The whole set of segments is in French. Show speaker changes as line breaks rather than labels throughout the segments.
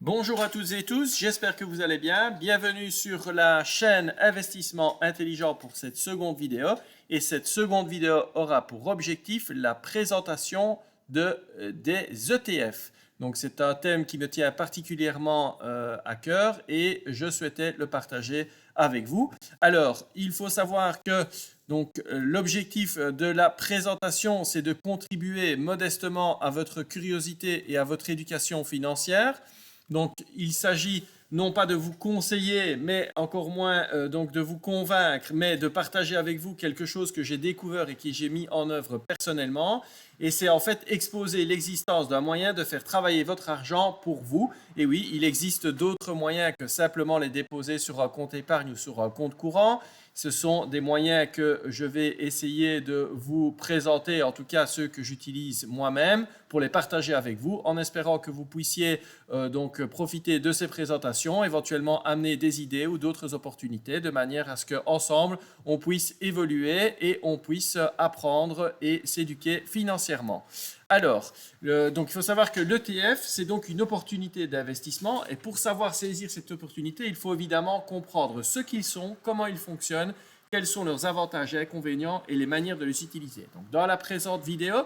Bonjour à toutes et tous, j'espère que vous allez bien. Bienvenue sur la chaîne Investissement Intelligent pour cette seconde vidéo. Et cette seconde vidéo aura pour objectif la présentation des ETF. Donc c'est un thème qui me tient particulièrement à cœur et je souhaitais le partager avec vous. Alors, il faut savoir que l'objectif de la présentation, c'est de contribuer modestement à votre curiosité et à votre éducation financière. Donc, il s'agit non pas de vous conseiller, mais encore moins de vous convaincre, mais de partager avec vous quelque chose que j'ai découvert et que j'ai mis en œuvre personnellement. Et c'est en fait exposer l'existence d'un moyen de faire travailler votre argent pour vous. Et oui, il existe d'autres moyens que simplement les déposer sur un compte épargne ou sur un compte courant. Ce sont des moyens que je vais essayer de vous présenter, en tout cas ceux que j'utilise moi-même, pour les partager avec vous, en espérant que vous puissiez profiter de ces présentations, éventuellement amener des idées ou d'autres opportunités, de manière à ce qu'ensemble, on puisse évoluer et on puisse apprendre et s'éduquer financièrement. Alors, il faut savoir que l'ETF, c'est donc une opportunité d'investissement. Et pour savoir saisir cette opportunité, il faut évidemment comprendre ce qu'ils sont, comment ils fonctionnent, quels sont leurs avantages et inconvénients et les manières de les utiliser. Donc, dans la présente vidéo,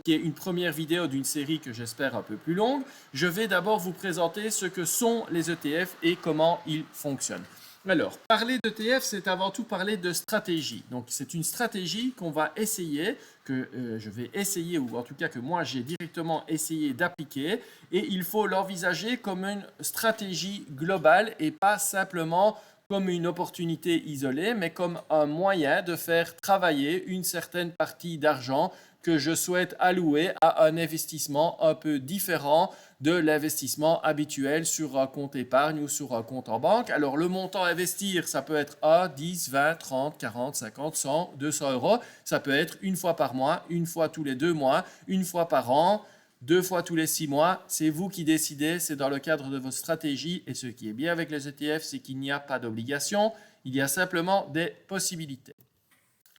qui est une première vidéo d'une série que j'espère un peu plus longue, je vais d'abord vous présenter ce que sont les ETF et comment ils fonctionnent. Alors, parler d'ETF, c'est avant tout parler de stratégie. Donc, c'est une stratégie qu'on va essayer, que je vais essayer, ou en tout cas que moi j'ai directement essayé d'appliquer. Et il faut l'envisager comme une stratégie globale et pas simplement comme une opportunité isolée, mais comme un moyen de faire travailler une certaine partie d'argent que je souhaite allouer à un investissement un peu différent de l'investissement habituel sur un compte épargne ou sur un compte en banque. Alors, le montant à investir, ça peut être 1, 10, 20, 30, 40, 50, 100, 200 euros. Ça peut être une fois par mois, une fois tous les 2 mois, une fois par an, 2 fois tous les 6 mois. C'est vous qui décidez, c'est dans le cadre de votre stratégie. Et ce qui est bien avec les ETF, c'est qu'il n'y a pas d'obligation, il y a simplement des possibilités.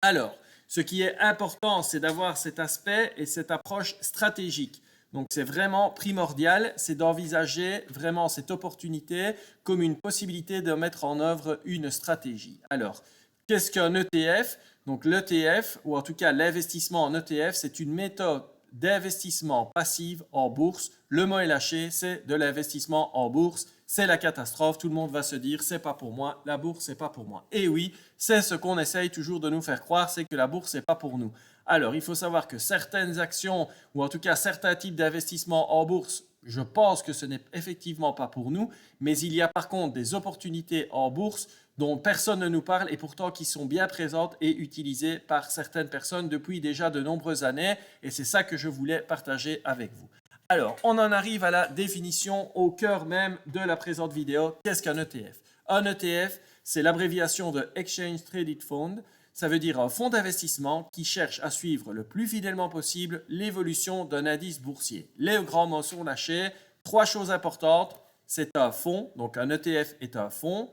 Alors, ce qui est important, c'est d'avoir cet aspect et cette approche stratégique. Donc, c'est vraiment primordial, c'est d'envisager vraiment cette opportunité comme une possibilité de mettre en œuvre une stratégie. Alors, qu'est-ce qu'un ETF? Donc, l'ETF, ou en tout cas l'investissement en ETF, c'est une méthode d'investissement passif en bourse. Le mot est lâché, c'est de l'investissement en bourse. C'est la catastrophe, tout le monde va se dire c'est pas pour moi, la bourse c'est pas pour moi. Et oui, c'est ce qu'on essaye toujours de nous faire croire, c'est que la bourse c'est pas pour nous. Alors, il faut savoir que certaines actions, ou en tout cas certains types d'investissements en bourse, je pense que ce n'est effectivement pas pour nous, mais il y a par contre des opportunités en bourse dont personne ne nous parle et pourtant qui sont bien présentes et utilisées par certaines personnes depuis déjà de nombreuses années. Et c'est ça que je voulais partager avec vous. Alors, on en arrive à la définition au cœur même de la présente vidéo. Qu'est-ce qu'un ETF? Un ETF, c'est l'abréviation de Exchange Traded Fund. Ça veut dire un fonds d'investissement qui cherche à suivre le plus fidèlement possible l'évolution d'un indice boursier. Les grands mots sont lâchés. 3 choses importantes. C'est un fonds, donc un ETF est un fonds.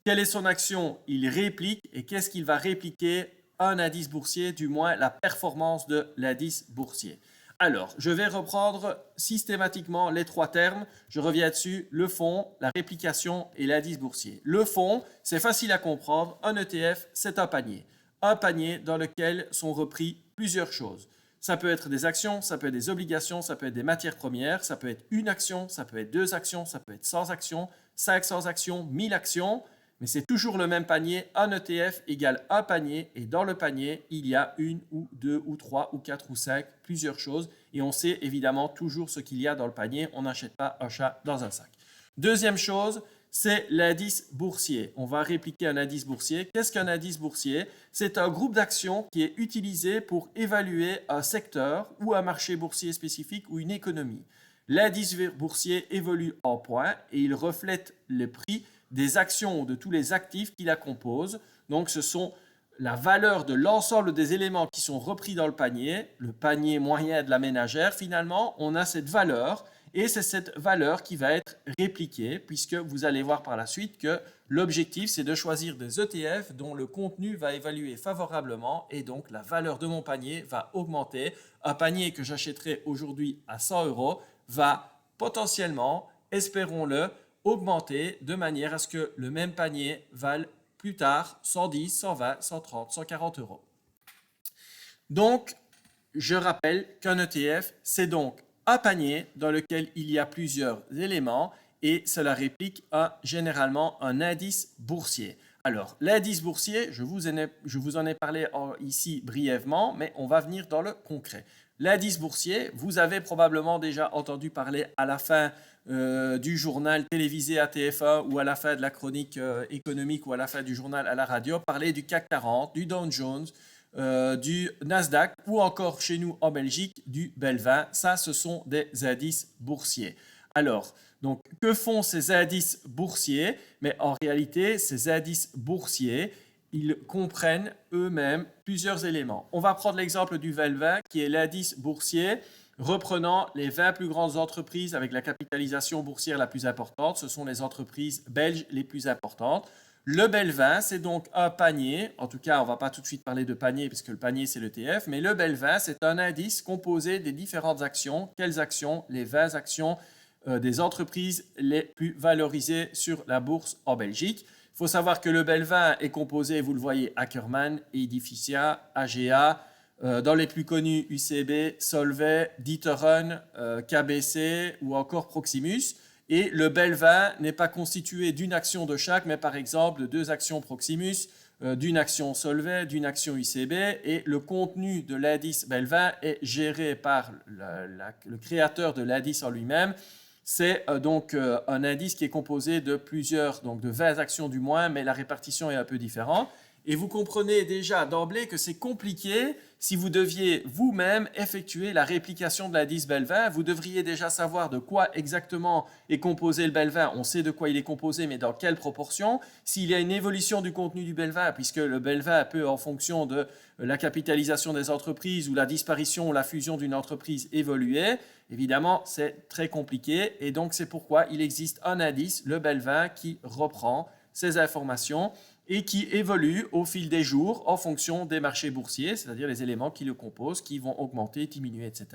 Quelle est son action? Il réplique. Et qu'est-ce qu'il va répliquer? Un indice boursier, du moins la performance de l'indice boursier. Alors, je vais reprendre systématiquement les 3 termes. Je reviens dessus, le fonds, la réplication et l'indice boursier. Le fonds, c'est facile à comprendre. Un ETF, c'est un panier. Un panier dans lequel sont repris plusieurs choses. Ça peut être des actions, ça peut être des obligations, ça peut être des matières premières, ça peut être une action, ça peut être 2 actions, ça peut être 100 actions, 500 actions, 1000 actions. Mais c'est toujours le même panier. Un ETF égale un panier. Et dans le panier, il y a 1 ou 2 ou 3 ou 4 ou 5, plusieurs choses. Et on sait évidemment toujours ce qu'il y a dans le panier. On n'achète pas un chat dans un sac. Deuxième chose, c'est l'indice boursier. On va répliquer un indice boursier. Qu'est-ce qu'un indice boursier? C'est un groupe d'actions qui est utilisé pour évaluer un secteur ou un marché boursier spécifique ou une économie. L'indice boursier évolue en points et il reflète le prix des actions ou de tous les actifs qui la composent. Donc, ce sont la valeur de l'ensemble des éléments qui sont repris dans le panier moyen de la ménagère. Finalement, on a cette valeur et c'est cette valeur qui va être répliquée puisque vous allez voir par la suite que l'objectif, c'est de choisir des ETF dont le contenu va évaluer favorablement et donc la valeur de mon panier va augmenter. Un panier que j'achèterai aujourd'hui à 100 euros va potentiellement espérons-le, augmenter de manière à ce que le même panier vale plus tard 110, 120, 130, 140 euros. Donc, je rappelle qu'un ETF, c'est donc un panier dans lequel il y a plusieurs éléments et cela réplique généralement un indice boursier. Alors, l'indice boursier, je vous en ai parlé ici brièvement, mais on va venir dans le concret. L'indice boursier, vous avez probablement déjà entendu parler à la fin du journal télévisé à TF1 ou à la fin de la chronique économique ou à la fin du journal à la radio, parler du CAC 40, du Dow Jones, du Nasdaq ou encore chez nous en Belgique du Belvin. Ça, ce sont des indices boursiers. Alors, donc, que font ces indices boursiers? Mais en réalité, ces indices boursiers, ils comprennent eux-mêmes plusieurs éléments. On va prendre l'exemple du Belvin, qui est l'indice boursier reprenant les 20 plus grandes entreprises avec la capitalisation boursière la plus importante. Ce sont les entreprises belges les plus importantes. Le Belvin, c'est donc un panier. En tout cas, on ne va pas tout de suite parler de panier puisque le panier, c'est l'ETF. Mais le Belvin, c'est un indice composé des différentes actions. Quelles actions? Les 20 actions des entreprises les plus valorisées sur la bourse en Belgique. Il faut savoir que le Belvin est composé, vous le voyez, Ackerman, Edificia, AGA, dans les plus connus UCB, Solvay, D'Ieteren, KBC ou encore Proximus. Et le Belvin n'est pas constitué d'une action de chaque, mais par exemple de 2 actions Proximus, d'une action Solvay, d'une action UCB. Et le contenu de l'indice Belvin est géré par le créateur de l'indice en lui-même. C'est donc un indice qui est composé de de 20 actions du moins, mais la répartition est un peu différente. Et vous comprenez déjà d'emblée que c'est compliqué si vous deviez vous-même effectuer la réplication de l'indice Belvin. Vous devriez déjà savoir de quoi exactement est composé le Belvin. On sait de quoi il est composé, mais dans quelle proportion. S'il y a une évolution du contenu du Belvin, puisque le Belvin peut, en fonction de la capitalisation des entreprises ou la disparition ou la fusion d'une entreprise, évoluer. Évidemment, c'est très compliqué. Et donc, c'est pourquoi il existe un indice, le Belvin, qui reprend ces informations et qui évolue au fil des jours en fonction des marchés boursiers, c'est-à-dire les éléments qui le composent, qui vont augmenter, diminuer, etc.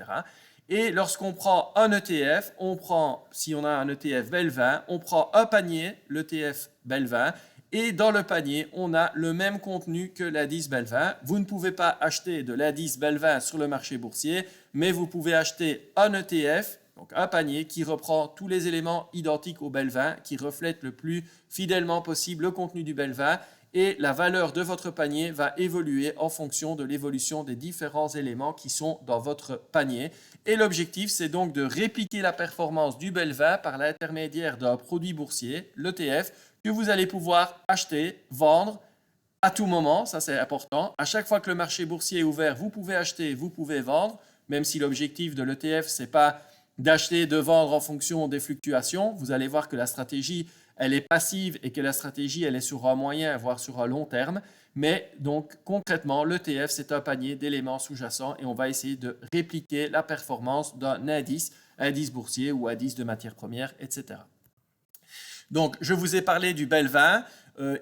Et lorsqu'on prend un ETF, si on a un ETF Belvin, on prend un panier, l'ETF Belvin, et dans le panier, on a le même contenu que l'indice Belvin. Vous ne pouvez pas acheter de l'indice Belvin sur le marché boursier, mais vous pouvez acheter un ETF, donc un panier qui reprend tous les éléments identiques au Belvin, qui reflète le plus fidèlement possible le contenu du Belvin, et la valeur de votre panier va évoluer en fonction de l'évolution des différents éléments qui sont dans votre panier. Et l'objectif, c'est donc de répliquer la performance du Belvin par l'intermédiaire d'un produit boursier, l'ETF, que vous allez pouvoir acheter, vendre à tout moment. Ça, c'est important. À chaque fois que le marché boursier est ouvert, vous pouvez acheter, vous pouvez vendre, même si l'objectif de l'ETF, ce n'est pas d'acheter, de vendre en fonction des fluctuations. Vous allez voir que la stratégie, elle est passive et que la stratégie, elle est sur un moyen, voire sur un long terme. Mais donc, concrètement, l'ETF, c'est un panier d'éléments sous-jacents et on va essayer de répliquer la performance d'un indice boursier ou indice de matières premières, etc. Donc, je vous ai parlé du Belvin.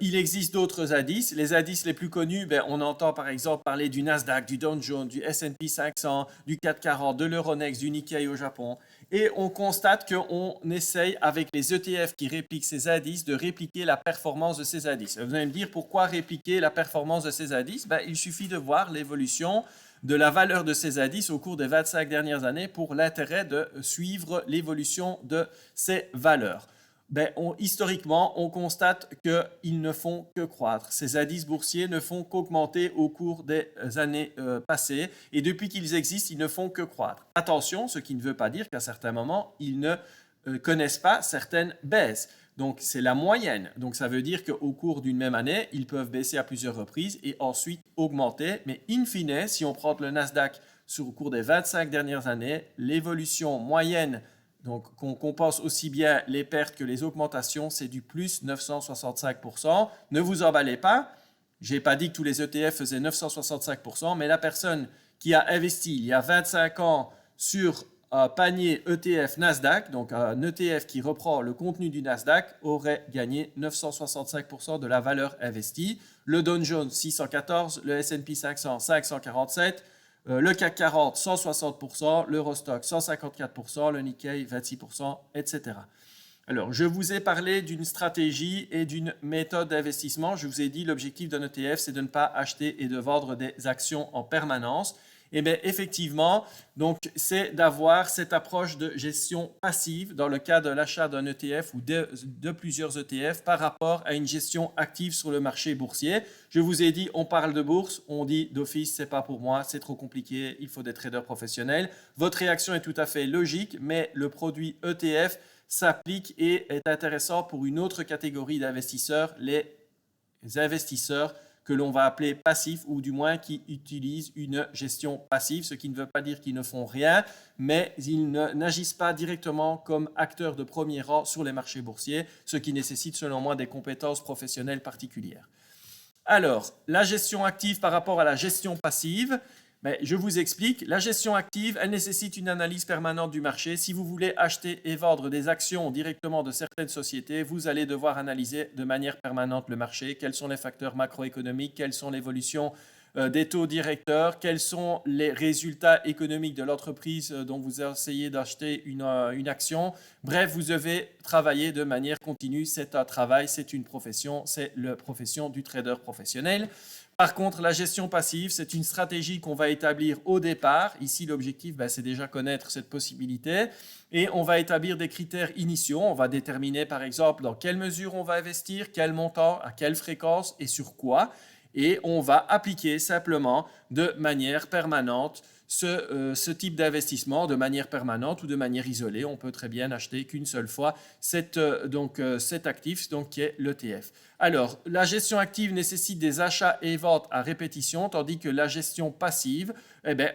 Il existe d'autres indices. Les indices les plus connus, on entend par exemple parler du Nasdaq, du Dow Jones, du S&P 500, du CAC 40, de l'Euronext, du Nikkei au Japon. Et on constate qu'on essaye avec les ETF qui répliquent ces indices de répliquer la performance de ces indices. Vous allez me dire pourquoi répliquer la performance de ces indices? Il suffit de voir l'évolution de la valeur de ces indices au cours des 25 dernières années pour l'intérêt de suivre l'évolution de ces valeurs. Historiquement, on constate qu'ils ne font que croître. Ces indices boursiers ne font qu'augmenter au cours des années passées et depuis qu'ils existent, ils ne font que croître. Attention, ce qui ne veut pas dire qu'à certains moments, ils ne connaissent pas certaines baisses. Donc, c'est la moyenne. Donc, ça veut dire qu'au cours d'une même année, ils peuvent baisser à plusieurs reprises et ensuite augmenter. Mais in fine, si on prend le Nasdaq au cours des 25 dernières années, l'évolution moyenne, donc qu'on compense aussi bien les pertes que les augmentations, c'est du plus 965%. Ne vous emballez pas, je n'ai pas dit que tous les ETF faisaient 965%, mais la personne qui a investi il y a 25 ans sur un panier ETF Nasdaq, donc un ETF qui reprend le contenu du Nasdaq, aurait gagné 965% de la valeur investie. Le Dow Jones 614, le S&P 500 547, le CAC 40, 160%, l'Eurostock, 154%, le Nikkei, 26%, etc. Alors, je vous ai parlé d'une stratégie et d'une méthode d'investissement. Je vous ai dit l'objectif d'un ETF, c'est de ne pas acheter et de vendre des actions en permanence. Et bien, effectivement, donc, c'est d'avoir cette approche de gestion passive dans le cas de l'achat d'un ETF ou de plusieurs ETF par rapport à une gestion active sur le marché boursier. Je vous ai dit, on parle de bourse, on dit d'office, c'est pas pour moi, c'est trop compliqué, il faut des traders professionnels. Votre réaction est tout à fait logique, mais le produit ETF s'applique et est intéressant pour une autre catégorie d'investisseurs, les investisseurs que l'on va appeler passifs ou du moins qui utilisent une gestion passive, ce qui ne veut pas dire qu'ils ne font rien, mais ils n'agissent pas directement comme acteurs de premier rang sur les marchés boursiers, ce qui nécessite selon moi des compétences professionnelles particulières. Alors, la gestion active par rapport à la gestion passive, je vous explique. La gestion active, elle nécessite une analyse permanente du marché. Si vous voulez acheter et vendre des actions directement de certaines sociétés, vous allez devoir analyser de manière permanente le marché. Quels sont les facteurs macroéconomiques, quelles sont l'évolution des taux directeurs, quels sont les résultats économiques de l'entreprise dont vous essayez d'acheter une action. Bref, vous devez travailler de manière continue. C'est un travail, c'est une profession, c'est la profession du trader professionnel. Par contre, la gestion passive, c'est une stratégie qu'on va établir au départ. Ici, l'objectif, c'est déjà connaître cette possibilité. Et on va établir des critères initiaux. On va déterminer, par exemple, dans quelle mesure on va investir, quel montant, à quelle fréquence et sur quoi. Et on va appliquer simplement de manière permanente ce type d'investissement de manière permanente ou de manière isolée. On peut très bien acheter qu'une seule fois cet actif qui est l'ETF. Alors, la gestion active nécessite des achats et ventes à répétition, tandis que la gestion passive,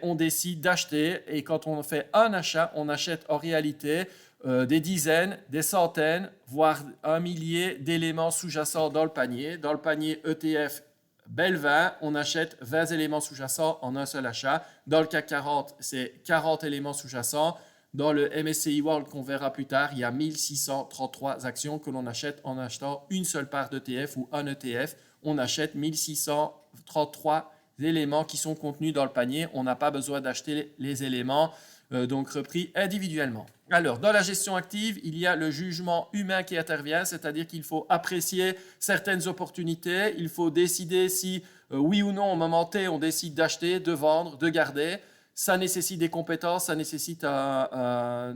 on décide d'acheter et quand on fait un achat, on achète en réalité des dizaines, des centaines, voire un millier d'éléments sous-jacents dans le panier. Dans le panier ETF Belvin, on achète 20 éléments sous-jacents en un seul achat. Dans le CAC 40, c'est 40 éléments sous-jacents. Dans le MSCI World qu'on verra plus tard, il y a 1633 actions que l'on achète en achetant une seule part d'ETF ou un ETF. On achète 1633 éléments qui sont contenus dans le panier. On n'a pas besoin d'acheter les éléments repris individuellement. Alors, dans la gestion active, il y a le jugement humain qui intervient, c'est-à-dire qu'il faut apprécier certaines opportunités, il faut décider si, oui ou non, au moment T, on décide d'acheter, de vendre, de garder. Ça nécessite des compétences, ça nécessite un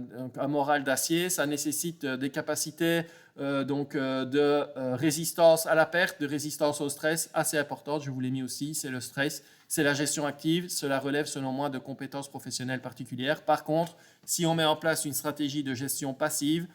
moral d'acier, ça nécessite des capacités de résistance à la perte, de résistance au stress assez importantes. Je vous l'ai mis aussi, c'est le stress, c'est la gestion active. Cela relève selon moi de compétences professionnelles particulières. Par contre, si on met en place une stratégie de gestion passive,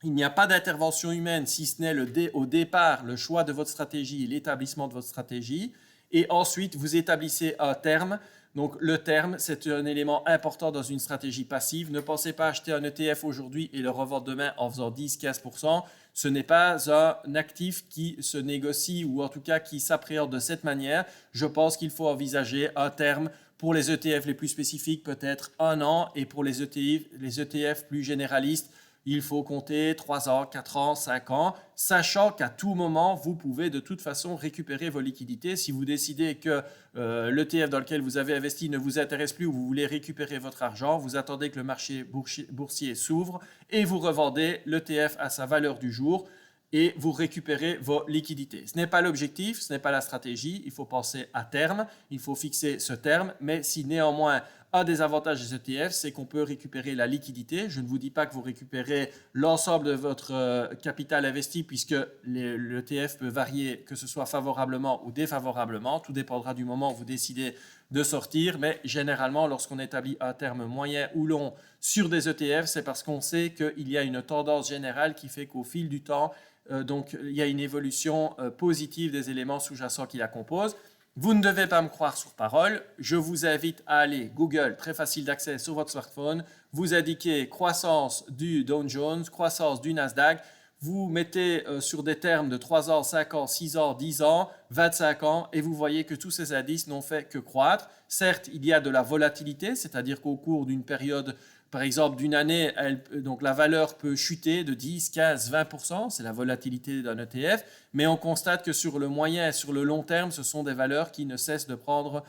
il n'y a pas d'intervention humaine si ce n'est au départ le choix de votre stratégie et l'établissement de votre stratégie. Et ensuite, vous établissez un terme. Donc, le terme, c'est un élément important dans une stratégie passive. Ne pensez pas acheter un ETF aujourd'hui et le revendre demain en faisant 10-15%. Ce n'est pas un actif qui se négocie ou en tout cas qui s'appréhende de cette manière. Je pense qu'il faut envisager un terme pour les ETF les plus spécifiques, peut-être 1 an, et pour les ETF plus généralistes, il faut compter 3 ans, 4 ans, 5 ans, sachant qu'à tout moment, vous pouvez de toute façon récupérer vos liquidités. Si vous décidez que l'ETF dans lequel vous avez investi ne vous intéresse plus ou vous voulez récupérer votre argent, vous attendez que le marché boursier s'ouvre et vous revendez l'ETF à sa valeur du jour et vous récupérez vos liquidités. Ce n'est pas l'objectif, ce n'est pas la stratégie, il faut penser à terme, il faut fixer ce terme, mais si néanmoins un des avantages des ETF, c'est qu'on peut récupérer la liquidité. Je ne vous dis pas que vous récupérez l'ensemble de votre capital investi puisque l'ETF peut varier, que ce soit favorablement ou défavorablement. Tout dépendra du moment où vous décidez de sortir. Mais généralement, lorsqu'on établit un terme moyen ou long sur des ETF, c'est parce qu'on sait qu'il y a une tendance générale qui fait qu'au fil du temps, il y a une évolution positive des éléments sous-jacents qui la composent. Vous ne devez pas me croire sur parole. Je vous invite à aller Google, très facile d'accès sur votre smartphone. Vous indiquez croissance du Dow Jones, croissance du Nasdaq. Vous mettez sur des termes de 3 ans, 5 ans, 6 ans, 10 ans, 25 ans et vous voyez que tous ces indices n'ont fait que croître. Certes, il y a de la volatilité, c'est-à-dire qu'au cours d'une période, par exemple d'une année, donc la valeur peut chuter de 10, 15, 20%, c'est la volatilité d'un ETF, mais on constate que sur le moyen et sur le long terme, ce sont des valeurs qui ne cessent de prendre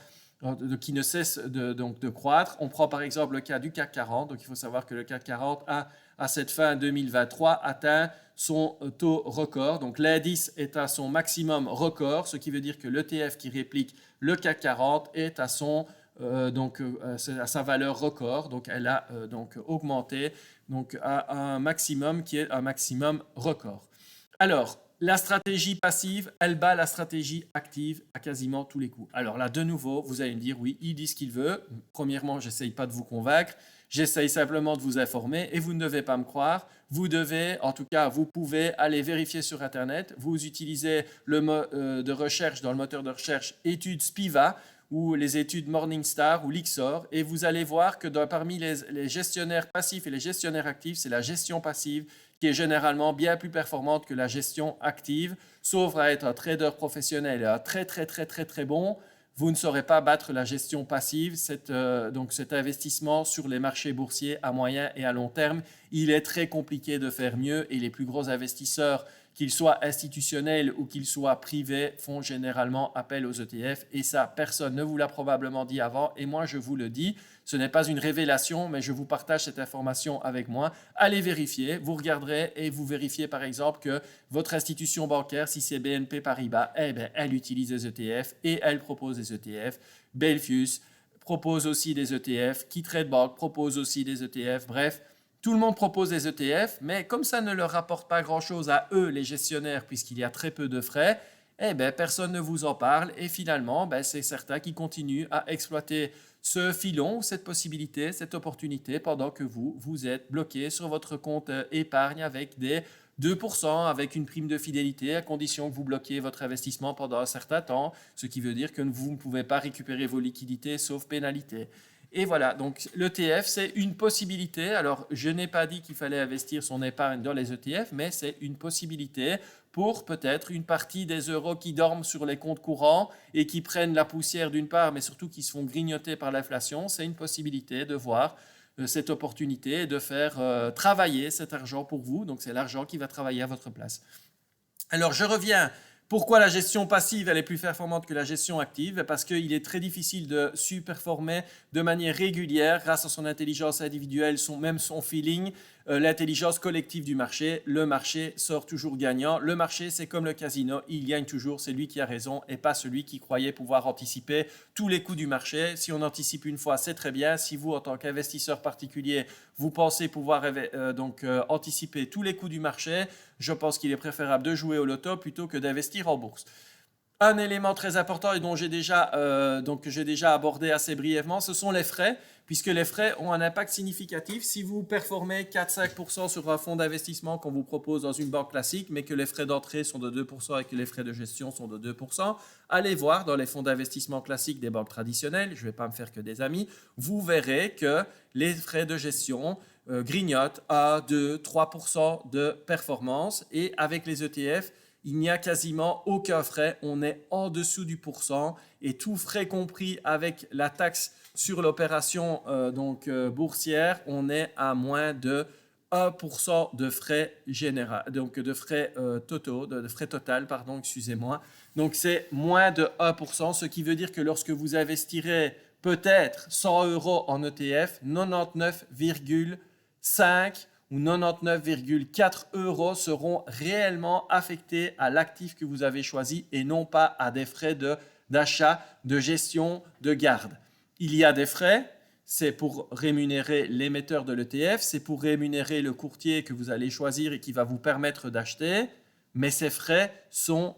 qui ne cesse donc de croître. On prend par exemple le cas du CAC 40. Donc il faut savoir que le CAC 40 a, à cette fin 2023, atteint son taux record. Donc l'indice est à son maximum record, ce qui veut dire que l'ETF qui réplique le CAC 40 est à sa valeur record. Donc elle a donc augmenté donc à un maximum qui est un maximum record. Alors, la stratégie passive, elle bat la stratégie active à quasiment tous les coups. Alors là, de nouveau, vous allez me dire, oui, il dit ce qu'il veut. Premièrement, j'essaye pas de vous convaincre. J'essaye simplement de vous informer et vous ne devez pas me croire. Vous devez, en tout cas, vous pouvez aller vérifier sur Internet. Vous utilisez le mot de recherche dans le moteur de recherche études Spiva ou les études Morningstar ou Lixor et vous allez voir que parmi les gestionnaires passifs et les gestionnaires actifs, c'est la gestion passive qui est généralement bien plus performante que la gestion active. Sauf à être un trader professionnel et très bon, vous ne saurez pas battre la gestion passive. Donc cet investissement sur les marchés boursiers à moyen et à long terme, il est très compliqué de faire mieux et les plus gros investisseurs, qu'ils soient institutionnels ou qu'ils soient privés, font généralement appel aux ETF. Et ça, personne ne vous l'a probablement dit avant. Et moi, je vous le dis, ce n'est pas une révélation, mais je vous partage cette information avec moi. Allez vérifier, vous regarderez et vous vérifiez par exemple que votre institution bancaire, si c'est BNP Paribas, eh bien, elle utilise des ETF et elle propose des ETF. Belfius propose aussi des ETF. KeyTrade Bank propose aussi des ETF. Bref, tout le monde propose des ETF, mais comme ça ne leur rapporte pas grand-chose à eux, les gestionnaires, puisqu'il y a très peu de frais, eh bien, personne ne vous en parle. Et finalement, c'est certains qui continuent à exploiter ce filon, cette possibilité, cette opportunité, pendant que vous êtes bloqué sur votre compte épargne avec des 2%, avec une prime de fidélité, à condition que vous bloquiez votre investissement pendant un certain temps, ce qui veut dire que vous ne pouvez pas récupérer vos liquidités sauf pénalité. Et voilà, donc l'ETF, c'est une possibilité. Alors, je n'ai pas dit qu'il fallait investir son épargne dans les ETF, mais c'est une possibilité pour peut-être une partie des euros qui dorment sur les comptes courants et qui prennent la poussière d'une part, mais surtout qui se font grignoter par l'inflation. C'est une possibilité de voir cette opportunité et de faire travailler cet argent pour vous. Donc, c'est l'argent qui va travailler à votre place. Alors, je reviens. Pourquoi la gestion passive elle est plus performante que la gestion active? Parce qu'il est très difficile de surperformer de manière régulière grâce à son intelligence individuelle, même son feeling, l'intelligence collective du marché. Le marché sort toujours gagnant. Le marché, c'est comme le casino, il gagne toujours, c'est lui qui a raison et pas celui qui croyait pouvoir anticiper tous les coups du marché. Si on anticipe une fois, c'est très bien. Si vous, en tant qu'investisseur particulier, vous pensez pouvoir anticiper tous les coups du marché, je pense qu'il est préférable de jouer au loto plutôt que d'investir en bourse. Un élément très important et dont j'ai déjà abordé assez brièvement, ce sont les frais, puisque les frais ont un impact significatif. Si vous performez 4-5% sur un fonds d'investissement qu'on vous propose dans une banque classique, mais que les frais d'entrée sont de 2% et que les frais de gestion sont de 2%, allez voir dans les fonds d'investissement classiques des banques traditionnelles, je ne vais pas me faire que des amis, vous verrez que les frais de gestion grignotent à 2-3% de performance et avec les ETF, il n'y a quasiment aucun frais, on est en dessous du pourcent et tout frais compris avec la taxe sur l'opération boursière, on est à moins de 1% de frais donc de frais totaux, de frais total, pardon, excusez-moi. Donc c'est moins de 1%, ce qui veut dire que lorsque vous investirez peut-être 100 euros en ETF, 99,5 ou 99,4 euros seront réellement affectés à l'actif que vous avez choisi et non pas à des frais d'achat, de gestion, de garde. Il y a des frais, c'est pour rémunérer l'émetteur de l'ETF, c'est pour rémunérer le courtier que vous allez choisir et qui va vous permettre d'acheter, mais ces frais sont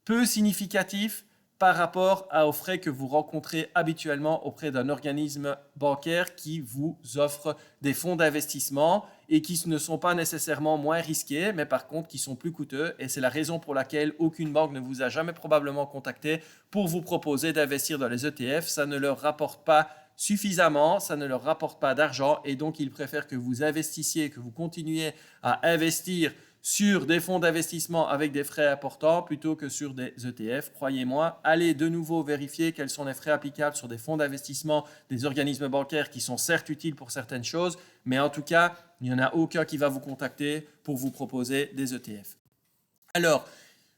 peu significatifs par rapport aux frais que vous rencontrez habituellement auprès d'un organisme bancaire qui vous offre des fonds d'investissement et qui ne sont pas nécessairement moins risqués, mais par contre qui sont plus coûteux. Et c'est la raison pour laquelle aucune banque ne vous a jamais probablement contacté pour vous proposer d'investir dans les ETF. Ça ne leur rapporte pas suffisamment, ça ne leur rapporte pas d'argent et donc ils préfèrent que vous investissiez, que vous continuiez à investir sur des fonds d'investissement avec des frais importants plutôt que sur des ETF. Croyez-moi, allez de nouveau vérifier quels sont les frais applicables sur des fonds d'investissement des organismes bancaires qui sont certes utiles pour certaines choses, mais en tout cas, il n'y en a aucun qui va vous contacter pour vous proposer des ETF. Alors,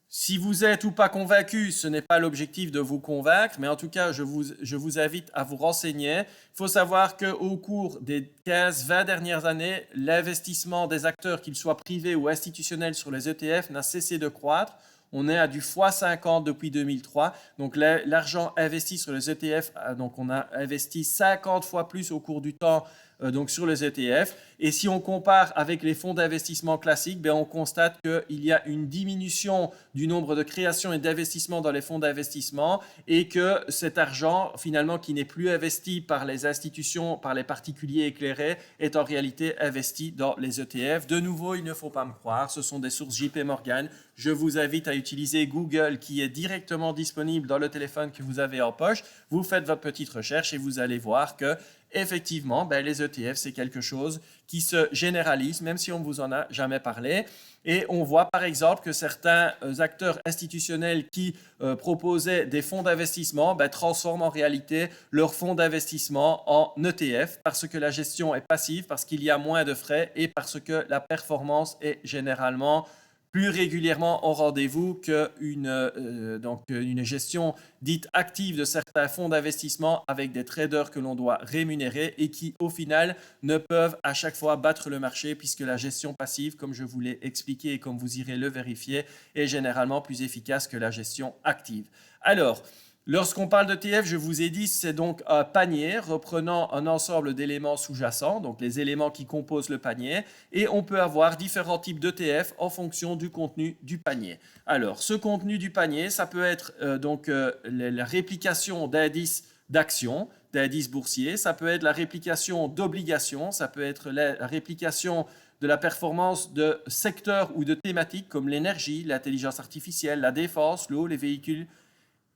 Si vous êtes ou pas convaincu, ce n'est pas l'objectif de vous convaincre, mais en tout cas, je vous invite à vous renseigner. Il faut savoir qu'au cours des 15-20 dernières années, l'investissement des acteurs, qu'ils soient privés ou institutionnels sur les ETF, n'a cessé de croître. On est à du x50 depuis 2003. Donc l'argent investi sur les ETF, donc on a investi 50 fois plus au cours du temps donc sur les ETF. Et si on compare avec les fonds d'investissement classiques, on constate qu'il y a une diminution du nombre de créations et d'investissements dans les fonds d'investissement et que cet argent, finalement, qui n'est plus investi par les institutions, par les particuliers éclairés, est en réalité investi dans les ETF. De nouveau, il ne faut pas me croire, ce sont des sources JP Morgan. Je vous invite à utiliser Google qui est directement disponible dans le téléphone que vous avez en poche. Vous faites votre petite recherche et vous allez voir que effectivement, les ETF, c'est quelque chose qui se généralise, même si on ne vous en a jamais parlé. Et on voit par exemple que certains acteurs institutionnels qui proposaient des fonds d'investissement transforment en réalité leurs fonds d'investissement en ETF parce que la gestion est passive, parce qu'il y a moins de frais et parce que la performance est généralement plus régulièrement au rendez-vous qu'une gestion dite active de certains fonds d'investissement avec des traders que l'on doit rémunérer et qui, au final, ne peuvent à chaque fois battre le marché puisque la gestion passive, comme je vous l'ai expliqué et comme vous irez le vérifier, est généralement plus efficace que la gestion active. Alors, lorsqu'on parle d'ETF, je vous ai dit, c'est donc un panier reprenant un ensemble d'éléments sous-jacents, donc les éléments qui composent le panier, et on peut avoir différents types d'ETF en fonction du contenu du panier. Alors, ce contenu du panier, ça peut être la réplication d'indices d'actions, d'indices boursiers, ça peut être la réplication d'obligations, ça peut être la réplication de la performance de secteurs ou de thématiques comme l'énergie, l'intelligence artificielle, la défense, l'eau, les véhicules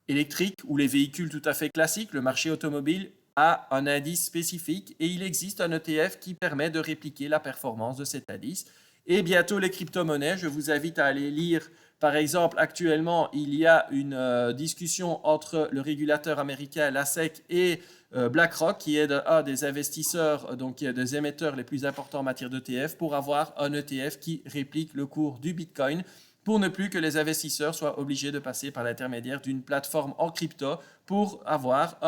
électriques ou les véhicules tout à fait classiques. Le marché automobile a un indice spécifique et il existe un ETF qui permet de répliquer la performance de cet indice. Et bientôt les crypto-monnaies, je vous invite à aller lire. Par exemple, actuellement, il y a une discussion entre le régulateur américain, la SEC, et BlackRock, qui est un des investisseurs, donc qui est des émetteurs les plus importants en matière d'ETF, pour avoir un ETF qui réplique le cours du Bitcoin, pour ne plus que les investisseurs soient obligés de passer par l'intermédiaire d'une plateforme en crypto pour avoir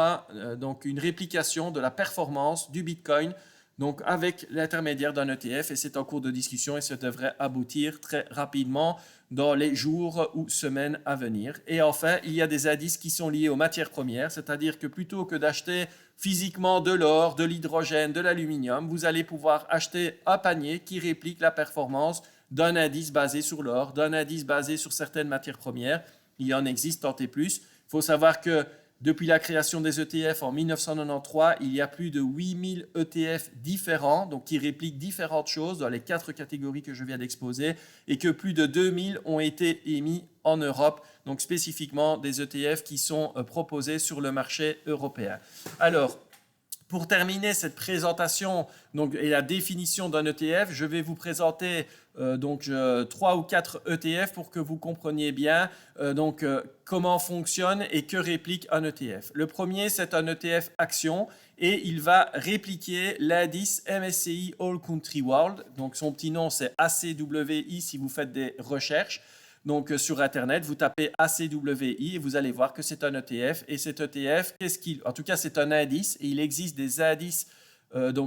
une réplication de la performance du Bitcoin donc avec l'intermédiaire d'un ETF, et c'est en cours de discussion et ça devrait aboutir très rapidement dans les jours ou semaines à venir. Et enfin, il y a des indices qui sont liés aux matières premières, c'est-à-dire que plutôt que d'acheter physiquement de l'or, de l'hydrogène, de l'aluminium, vous allez pouvoir acheter un panier qui réplique la performance d'un indice basé sur l'or, d'un indice basé sur certaines matières premières. Il en existe tant et plus. Il faut savoir que depuis la création des ETF en 1993, il y a plus de 8000 ETF différents, donc qui répliquent différentes choses dans les 4 catégories que je viens d'exposer, et que plus de 2000 ont été émis en Europe, donc spécifiquement des ETF qui sont proposés sur le marché européen. Alors, pour terminer cette présentation et la définition d'un ETF, je vais vous présenter 3 ou 4 ETF pour que vous compreniez bien comment fonctionne et que réplique un ETF. Le premier, c'est un ETF action et il va répliquer l'indice MSCI All Country World. Donc son petit nom, c'est ACWI si vous faites des recherches. Donc sur Internet, vous tapez ACWI et vous allez voir que c'est un ETF. Et cet ETF, en tout cas, c'est un indice et il existe des indices,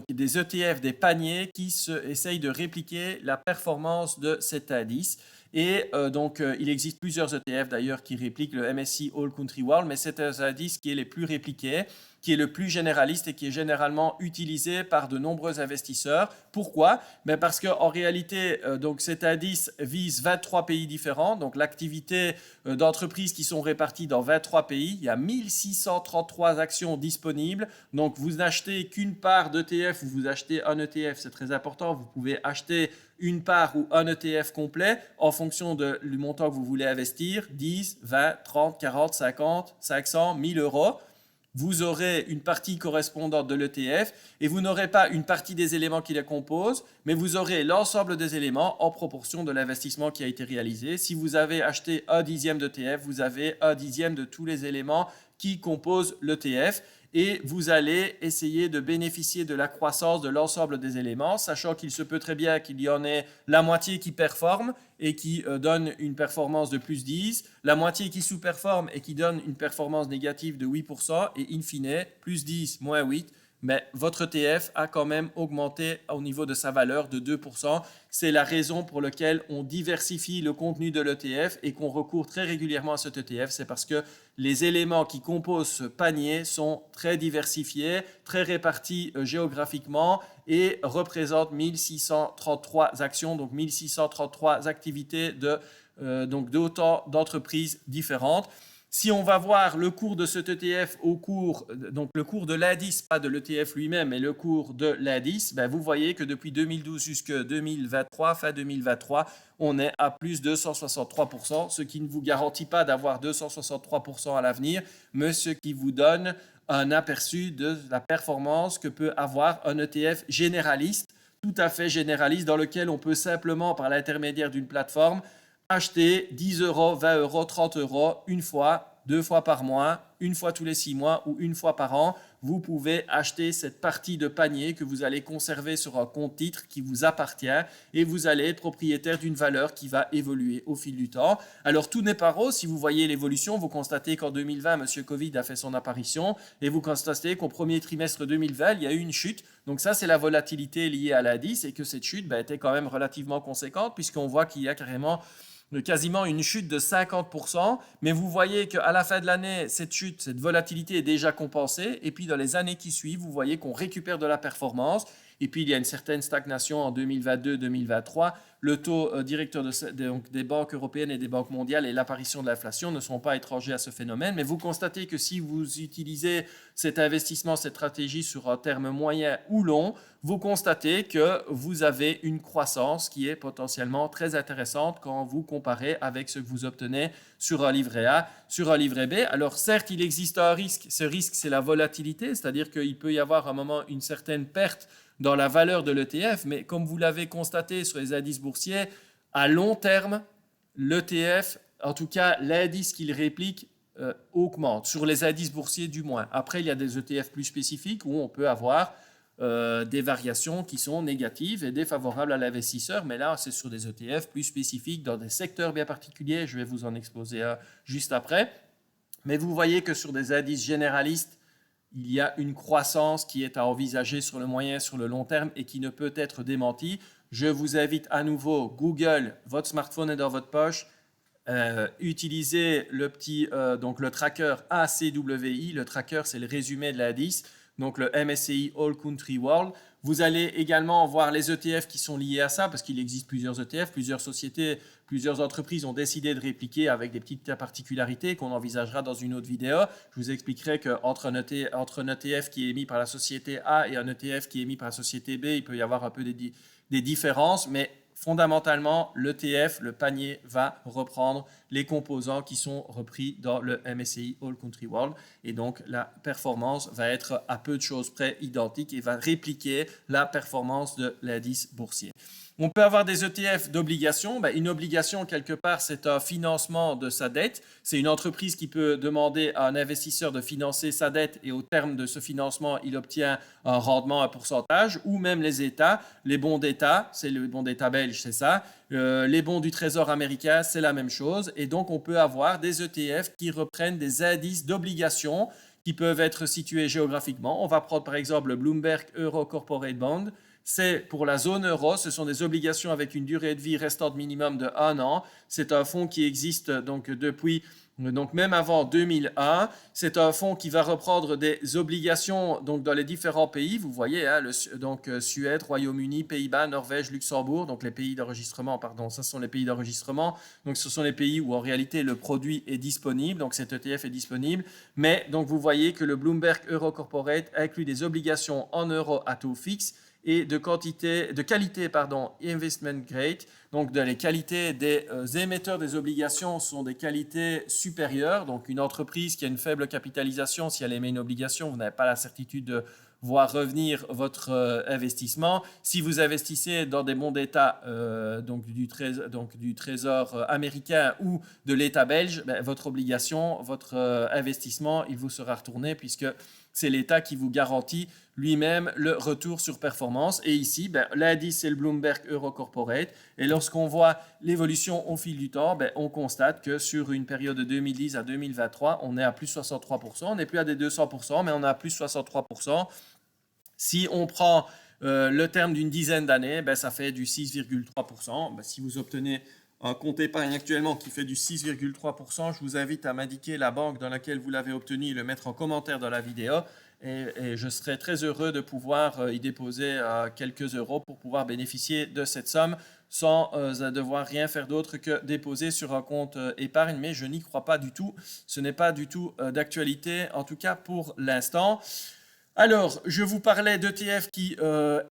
des ETF, des paniers qui essayent de répliquer la performance de cet indice. Et il existe plusieurs ETF d'ailleurs qui répliquent le MSCI All Country World, mais c'est un indice qui est le plus répliqué, qui est le plus généraliste et qui est généralement utilisé par de nombreux investisseurs. Pourquoi? Parce qu'en réalité, cet indice vise 23 pays différents, donc l'activité d'entreprises qui sont réparties dans 23 pays. Il y a 1633 actions disponibles, donc vous n'achetez qu'une part d'ETF ou vous achetez un ETF, c'est très important, vous pouvez acheter une part ou un ETF complet en fonction du montant que vous voulez investir, 10, 20, 30, 40, 50, 500, 1000 euros. Vous aurez une partie correspondante de l'ETF et vous n'aurez pas une partie des éléments qui la composent, mais vous aurez l'ensemble des éléments en proportion de l'investissement qui a été réalisé. Si vous avez acheté un dixième d'ETF, vous avez un dixième de tous les éléments qui composent l'ETF. et vous allez essayer de bénéficier de la croissance de l'ensemble des éléments, sachant qu'il se peut très bien qu'il y en ait la moitié qui performe et qui donne une performance de plus 10, la moitié qui sous-performe et qui donne une performance négative de 8%, et in fine, plus 10, moins 8, mais votre ETF a quand même augmenté au niveau de sa valeur de 2%. C'est la raison pour laquelle on diversifie le contenu de l'ETF et qu'on recourt très régulièrement à cet ETF. C'est parce que les éléments qui composent ce panier sont très diversifiés, très répartis géographiquement et représentent 1633 actions, donc 1633 activités donc d'autant d'entreprises différentes. Si on va voir le cours de cet ETF donc le cours de l'indice, pas de l'ETF lui-même, mais le cours de l'indice, ben vous voyez que depuis 2012 jusqu'à 2023, fin 2023, on est à plus de 163%, ce qui ne vous garantit pas d'avoir 263% à l'avenir, mais ce qui vous donne un aperçu de la performance que peut avoir un ETF généraliste, tout à fait généraliste, dans lequel on peut simplement, par l'intermédiaire d'une plateforme, acheter 10 euros, 20 euros, 30 euros une fois, 2 fois par mois, une fois tous les 6 mois ou une fois par an. Vous pouvez acheter cette partie de panier que vous allez conserver sur un compte titre qui vous appartient et vous allez être propriétaire d'une valeur qui va évoluer au fil du temps. Alors tout n'est pas rose. Si vous voyez l'évolution, vous constatez qu'en 2020, M. Covid a fait son apparition et vous constatez qu'au premier trimestre 2020, il y a eu une chute. Donc ça, c'est la volatilité liée à l'indice et que cette chute était quand même relativement conséquente puisqu'on voit qu'il y a quasiment une chute de 50%, mais vous voyez qu'à la fin de l'année, cette chute, cette volatilité est déjà compensée, et puis dans les années qui suivent, vous voyez qu'on récupère de la performance, et puis il y a une certaine stagnation en 2022-2023. Le taux directeur donc des banques européennes et des banques mondiales et l'apparition de l'inflation ne sont pas étrangers à ce phénomène, mais vous constatez que si vous utilisez cet investissement, cette stratégie sur un terme moyen ou long, vous constatez que vous avez une croissance qui est potentiellement très intéressante quand vous comparez avec ce que vous obtenez sur un livret A, sur un livret B. Alors certes, il existe un risque. Ce risque, c'est la volatilité, c'est-à-dire qu'il peut y avoir à un moment une certaine perte dans la valeur de l'ETF, mais comme vous l'avez constaté sur les indices boursiers, à long terme, l'ETF, en tout cas l'indice qu'il réplique, augmente, sur les indices boursiers du moins. Après, il y a des ETF plus spécifiques où on peut avoir des variations qui sont négatives et défavorables à l'investisseur, mais là, c'est sur des ETF plus spécifiques dans des secteurs bien particuliers. Je vais vous en exposer un juste après. Mais vous voyez que sur des indices généralistes, il y a une croissance qui est à envisager sur le moyen et sur le long terme et qui ne peut être démentie. Je vous invite à nouveau, Google, votre smartphone est dans votre poche, utilisez donc le tracker ACWI. Le tracker, c'est le résumé de l'indice, donc le MSCI All Country World. Vous allez également voir les ETF qui sont liés à ça, parce qu'il existe plusieurs ETF, plusieurs sociétés, plusieurs entreprises ont décidé de répliquer avec des petites particularités qu'on envisagera dans une autre vidéo. Je vous expliquerai qu'entre un ETF qui est émis par la société A et un ETF qui est émis par la société B, il peut y avoir un peu des différences, mais fondamentalement, l'ETF, le panier, va reprendre les composants qui sont repris dans le MSCI All Country World. Et donc, la performance va être à peu de choses près identique et va répliquer la performance de l'indice boursier. On peut avoir des ETF d'obligations. Une obligation, quelque part, c'est un financement de sa dette. C'est une entreprise qui peut demander à un investisseur de financer sa dette et au terme de ce financement, il obtient un rendement, un pourcentage, ou même les États. Les bons d'État, c'est le bon d'État belge, c'est ça. Les bons du Trésor américain, c'est la même chose. Et donc, on peut avoir des ETF qui reprennent des indices d'obligations qui peuvent être situés géographiquement. On va prendre par exemple le Bloomberg Euro Corporate Bond. C'est pour la zone euro, ce sont des obligations avec une durée de vie restante minimum de 1 an. C'est un fonds qui existe donc depuis, donc même avant 2001. C'est un fonds qui va reprendre des obligations donc dans les différents pays. Vous voyez, hein, donc Suède, Royaume-Uni, Pays-Bas, Norvège, Luxembourg, donc les pays d'enregistrement, pardon, ça sont les pays d'enregistrement. Donc ce sont les pays où en réalité le produit est disponible, donc cet ETF est disponible. Mais donc vous voyez que le Bloomberg Euro Corporate inclut des obligations en euros à taux fixe et de qualité investment grade. Donc les qualités des émetteurs des obligations sont des qualités supérieures. Donc une entreprise qui a une faible capitalisation, si elle émet une obligation, vous n'avez pas la certitude de voir revenir votre investissement. Si vous investissez dans des bons d'État donc du Trésor américain ou de l'État belge, ben, votre obligation, votre investissement, il vous sera retourné puisque c'est l'État qui vous garantit lui-même le retour sur performance. Et ici, ben, l'indice, c'est le Bloomberg Euro Corporate. Et lorsqu'on voit l'évolution au fil du temps, ben, on constate que sur une période de 2010 à 2023, on est à plus 63%. On n'est plus à des 200%, mais on est à plus 63%. Si on prend le terme d'une dizaine d'années, ben, ça fait du 6,3%. Ben, si vous obtenez un compte épargne actuellement qui fait du 6,3%, je vous invite à m'indiquer la banque dans laquelle vous l'avez obtenu et le mettre en commentaire dans la vidéo. Et je serai très heureux de pouvoir y déposer quelques euros pour pouvoir bénéficier de cette somme sans devoir rien faire d'autre que déposer sur un compte épargne. Mais je n'y crois pas du tout. Ce n'est pas du tout d'actualité, en tout cas pour l'instant. Alors, je vous parlais d'ETF qui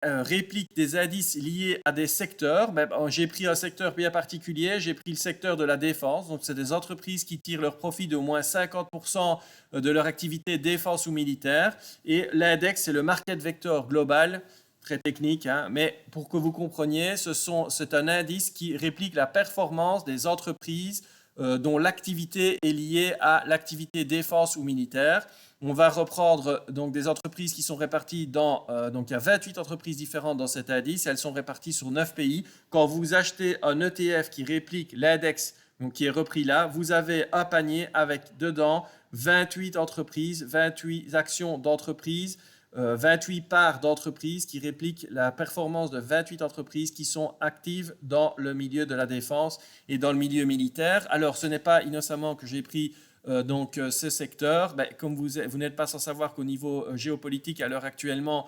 répliquent des indices liés à des secteurs. J'ai pris un secteur bien particulier, j'ai pris le secteur de la défense. Donc, c'est des entreprises qui tirent leur profit d'au moins 50% de leur activité défense ou militaire. Et l'index, c'est le Market Vector Global, très technique, hein, mais pour que vous compreniez, c'est un indice qui réplique la performance des entreprises dont l'activité est liée à l'activité défense ou militaire. On va reprendre donc des entreprises qui sont réparties donc il y a 28 entreprises différentes dans cet indice, elles sont réparties sur 9 pays. Quand vous achetez un ETF qui réplique l'index, donc qui est repris là, vous avez un panier avec dedans 28 entreprises, 28 actions d'entreprises, 28 parts d'entreprises qui répliquent la performance de 28 entreprises qui sont actives dans le milieu de la défense et dans le milieu militaire. Alors, ce n'est pas innocemment que j'ai pris ce secteur. Ben, comme vous n'êtes pas sans savoir qu'au niveau géopolitique, à l'heure actuelle, on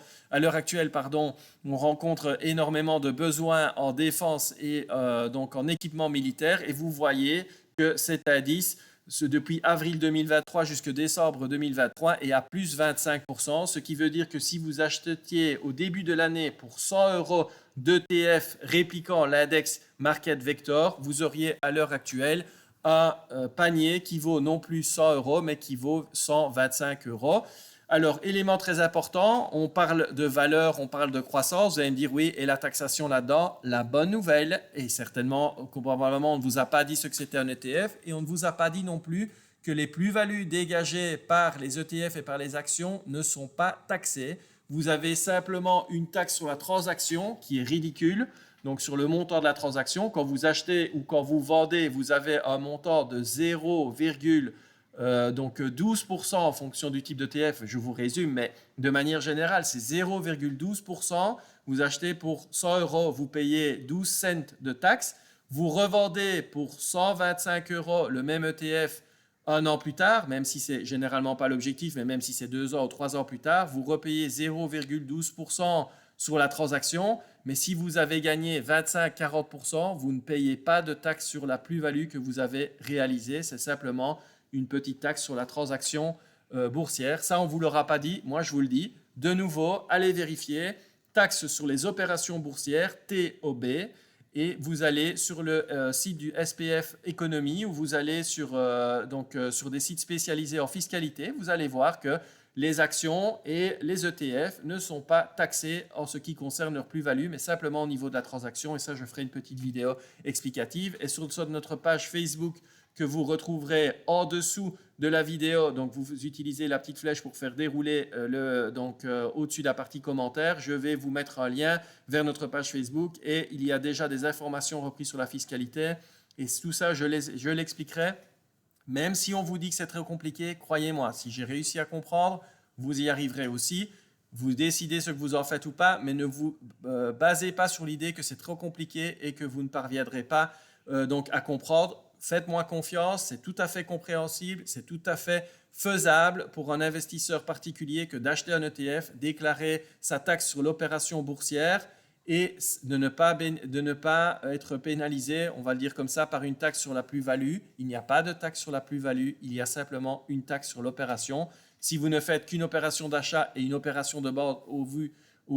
rencontre énormément de besoins en défense et donc en équipement militaire. Et vous voyez que cet indice, depuis avril 2023 jusqu'à décembre 2023 est à plus 25%, ce qui veut dire que si vous achetiez au début de l'année pour 100 euros d'ETF répliquant l'index Market Vector, vous auriez à l'heure actuelle un panier qui vaut non plus 100 euros, mais qui vaut 125 euros. Alors, élément très important, on parle de valeur, on parle de croissance. Vous allez me dire, oui, et la taxation là-dedans? La bonne nouvelle, et certainement, probablement, on ne vous a pas dit ce que c'était un ETF, et on ne vous a pas dit non plus que les plus-values dégagées par les ETF et par les actions ne sont pas taxées. Vous avez simplement une taxe sur la transaction qui est ridicule. Donc, sur le montant de la transaction, quand vous achetez ou quand vous vendez, vous avez un montant de 12% en fonction du type d'ETF, je vous résume, mais de manière générale, c'est 0,12%. Vous achetez pour 100 euros, vous payez 12 cents de taxes. Vous revendez pour 125 euros le même ETF un an plus tard, même si c'est généralement pas l'objectif, mais même si c'est 2 ans ou 3 ans plus tard, vous repayez 0,12% sur la transaction. Mais si vous avez gagné 25-40%, vous ne payez pas de taxe sur la plus-value que vous avez réalisée. C'est simplement une petite taxe sur la transaction boursière. Ça, on ne vous l'aura pas dit, moi je vous le dis. De nouveau, allez vérifier, taxe sur les opérations boursières, TOB, et vous allez sur le site du SPF Économie ou vous allez sur des sites spécialisés en fiscalité, vous allez voir que les actions et les ETF ne sont pas taxés en ce qui concerne leur plus-value, mais simplement au niveau de la transaction. Et ça, je ferai une petite vidéo explicative. Et sur notre page Facebook que vous retrouverez en dessous de la vidéo, donc vous utilisez la petite flèche pour faire dérouler au-dessus de la partie commentaires, je vais vous mettre un lien vers notre page Facebook et il y a déjà des informations reprises sur la fiscalité. Et tout ça, je l'expliquerai. Même si on vous dit que c'est très compliqué, croyez-moi, si j'ai réussi à comprendre, vous y arriverez aussi. Vous décidez ce que vous en faites ou pas, mais ne vous basez pas sur l'idée que c'est trop compliqué et que vous ne parviendrez pas à comprendre. Faites-moi confiance, c'est tout à fait compréhensible, c'est tout à fait faisable pour un investisseur particulier que d'acheter un ETF, déclarer sa taxe sur l'opération boursière et de ne pas être pénalisé, on va le dire comme ça, par une taxe sur la plus-value. Il n'y a pas de taxe sur la plus-value, il y a simplement une taxe sur l'opération. Si vous ne faites qu'une opération d'achat et une opération de vente au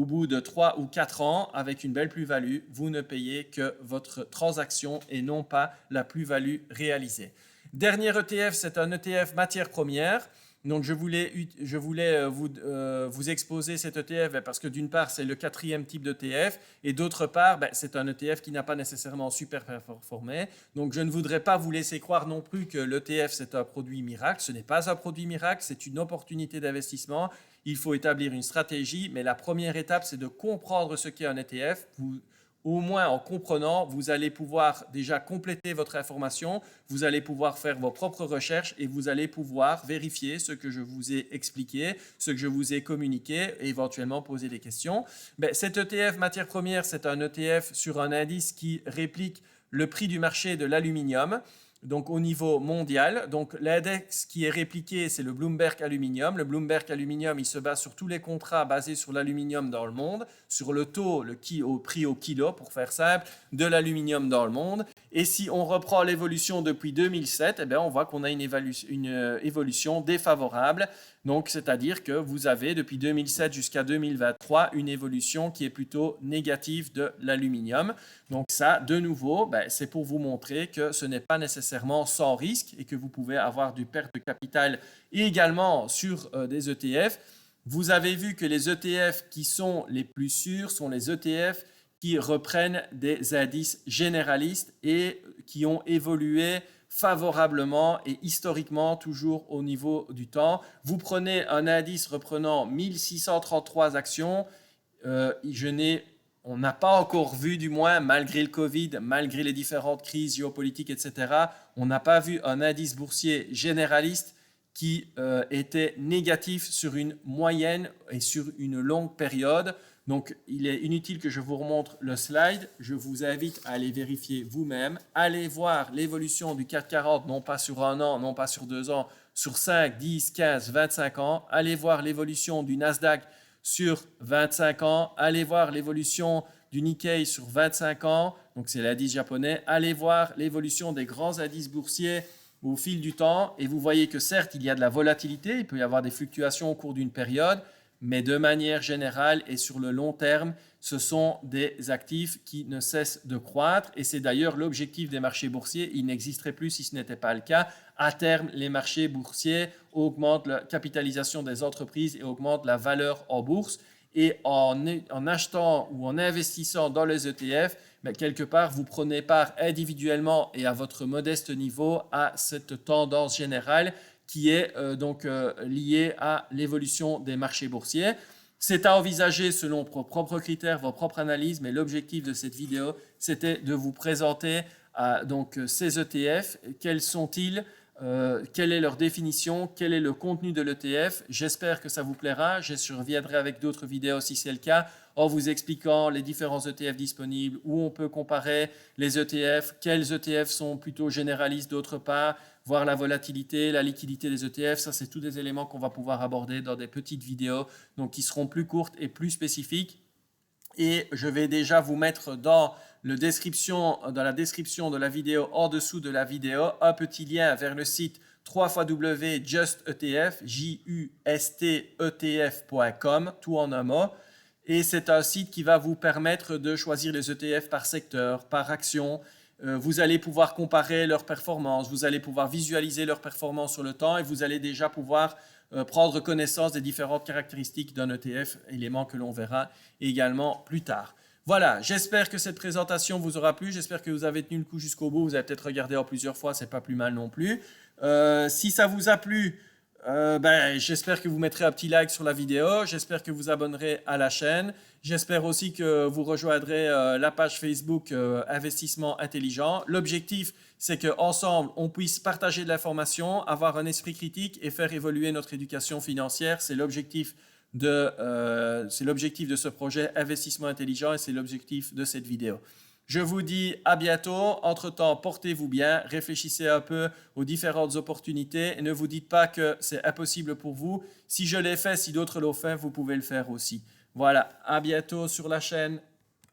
bout de 3 ou 4 ans, avec une belle plus-value, vous ne payez que votre transaction et non pas la plus-value réalisée. Dernier ETF, c'est un ETF matières premières. Donc, je voulais vous exposer cet ETF parce que d'une part, c'est le 4e type d'ETF et d'autre part, c'est un ETF qui n'a pas nécessairement super performé. Donc, je ne voudrais pas vous laisser croire non plus que l'ETF, c'est un produit miracle. Ce n'est pas un produit miracle, c'est une opportunité d'investissement. Il faut établir une stratégie, mais la première étape, c'est de comprendre ce qu'est un ETF. Au moins en comprenant, vous allez pouvoir déjà compléter votre information, vous allez pouvoir faire vos propres recherches et vous allez pouvoir vérifier ce que je vous ai expliqué, ce que je vous ai communiqué et éventuellement poser des questions. Cet ETF matière première, c'est un ETF sur un indice qui réplique le prix du marché de l'aluminium. Donc au niveau mondial, donc l'index qui est répliqué, c'est le Bloomberg Aluminium. Le Bloomberg Aluminium, il se base sur tous les contrats basés sur l'aluminium dans le monde, sur le taux, au prix au kilo, pour faire simple, de l'aluminium dans le monde. Et si on reprend l'évolution depuis 2007, on voit qu'on a une évolution défavorable. Donc, c'est-à-dire que vous avez depuis 2007 jusqu'à 2023 une évolution qui est plutôt négative de l'aluminium. Donc ça, de nouveau, c'est pour vous montrer que ce n'est pas nécessairement sans risque et que vous pouvez avoir du perte de capital également sur des ETF. Vous avez vu que les ETF qui sont les plus sûrs sont les ETF qui reprennent des indices généralistes et qui ont évolué favorablement et historiquement toujours au niveau du temps. Vous prenez un indice reprenant 1633 actions, on n'a pas encore vu, du moins, malgré le Covid, malgré les différentes crises géopolitiques, etc., on n'a pas vu un indice boursier généraliste qui était négatif sur une moyenne et sur une longue période. Donc, il est inutile que je vous remontre le slide. Je vous invite à aller vérifier vous-même. Allez voir l'évolution du CAC 40, non pas sur 1 an, non pas sur 2 ans, sur 5, 10, 15, 25 ans. Allez voir l'évolution du Nasdaq sur 25 ans. Allez voir l'évolution du Nikkei sur 25 ans. Donc, c'est l'indice japonais. Allez voir l'évolution des grands indices boursiers au fil du temps. Et vous voyez que certes, il y a de la volatilité. Il peut y avoir des fluctuations au cours d'une période. Mais de manière générale et sur le long terme, ce sont des actifs qui ne cessent de croître. Et c'est d'ailleurs l'objectif des marchés boursiers. Il n'existerait plus si ce n'était pas le cas. À terme, les marchés boursiers augmentent la capitalisation des entreprises et augmentent la valeur en bourse. Et en achetant ou en investissant dans les ETF, quelque part, vous prenez part individuellement et à votre modeste niveau à cette tendance générale qui est liée à l'évolution des marchés boursiers. C'est à envisager selon vos propres critères, vos propres analyses, mais l'objectif de cette vidéo, c'était de vous présenter ces ETF. Quels sont-ils? Quelle est leur définition? Quel est le contenu de l'ETF? J'espère que ça vous plaira. Je reviendrai avec d'autres vidéos si c'est le cas, en vous expliquant les différents ETF disponibles, où on peut comparer les ETF, quels ETF sont plutôt généralistes d'autre part, voir la volatilité, la liquidité des ETF. Ça, c'est tous des éléments qu'on va pouvoir aborder dans des petites vidéos, donc qui seront plus courtes et plus spécifiques. Et je vais déjà vous mettre dans la description de la vidéo, en dessous de la vidéo, un petit lien vers le site www.justetf, justetf.com, tout en un mot. Et c'est un site qui va vous permettre de choisir les ETF par secteur, par action. Vous allez pouvoir comparer leurs performances, vous allez pouvoir visualiser leurs performances sur le temps et vous allez déjà pouvoir prendre connaissance des différentes caractéristiques d'un ETF, élément que l'on verra également plus tard. Voilà, j'espère que cette présentation vous aura plu, j'espère que vous avez tenu le coup jusqu'au bout, vous avez peut-être regardé en plusieurs fois, c'est pas plus mal non plus. Si ça vous a plu, j'espère que vous mettrez un petit like sur la vidéo, j'espère que vous abonnerez à la chaîne, j'espère aussi que vous rejoindrez la page Facebook Investissement Intelligent. L'objectif, c'est qu'ensemble, on puisse partager de l'information, avoir un esprit critique et faire évoluer notre éducation financière. C'est l'objectif de ce projet Investissement Intelligent et c'est l'objectif de cette vidéo. Je vous dis à bientôt. Entre-temps, portez-vous bien, réfléchissez un peu aux différentes opportunités et ne vous dites pas que c'est impossible pour vous. Si je l'ai fait, si d'autres l'ont fait, vous pouvez le faire aussi. Voilà, à bientôt sur la chaîne.